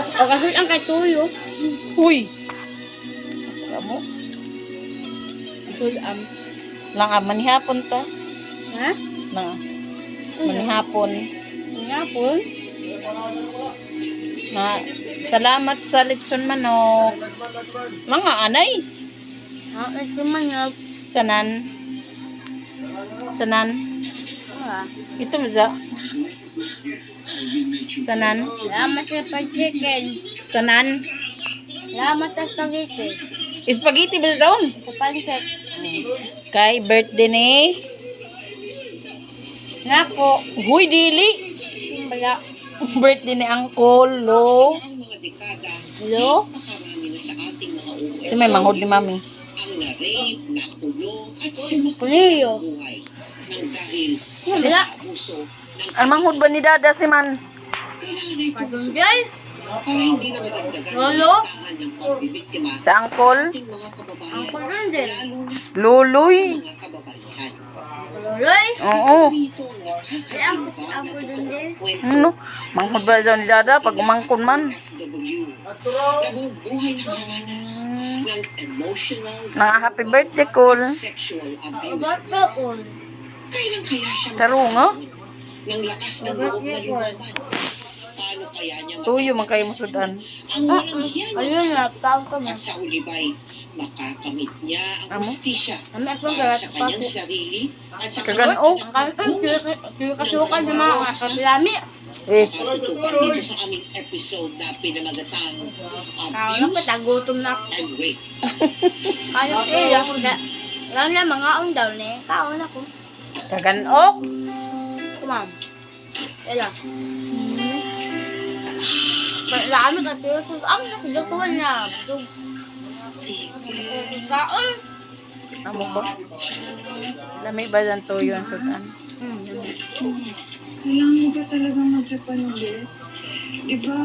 O kasi ang kay Tuyo. Uy. Kamu? Tulam. Lang manihapon ta. Ha? Na. Manihapon. Nga po. Na salamat sa litson manok. Mga anay. Ha? Ito man nga. Sanan. Sanan. Ah. Ito za. Sanan. Salamat sa pag-chicken. Sanan. Salamat sa spaghetti. Spaghetti ba sa zone? Sa pancit. Kay birthday ni. Nako. Huy dili. Bala. Birthday ni Uncle Lo. Hello? Si may manghod ni Mami. Kuliyo. Bala. Ang manghod ba ni Dada si Man? Padunggay. Lolo. Sa Uncle? Ang pagdundin. Luloy. Loloy. Oo. Ay, ang pagdundin. Ano? Manghod ba daw ni Dada pag umangkon man? Nang happy birthday, Col. Abat ka on. Taro nga. Abat niya on. Tuyo man kayo masudan. Ayun na, tao ka man. At sa ulibay, makakamit niya ang Amo? hustisya Kami akong para galat sa kanyang pasok. sarili at sa Kagano? Ang kami tuyo kasukan yung mga kasilami. Eh, katutukan dito sa aming episode na pinamagatang Kaya na abuse patagutom na. and rape. Kaya sila. Lang na mga daw na. Kaon ako. kaganok. Kumam. Ela. Lami ka tuyo. Ang nasilutuan na. Kaon. Amo ba? Lami ba dyan tuyo ang sudan? Kailangan mo ba talaga mag-Japan ulit? Diba?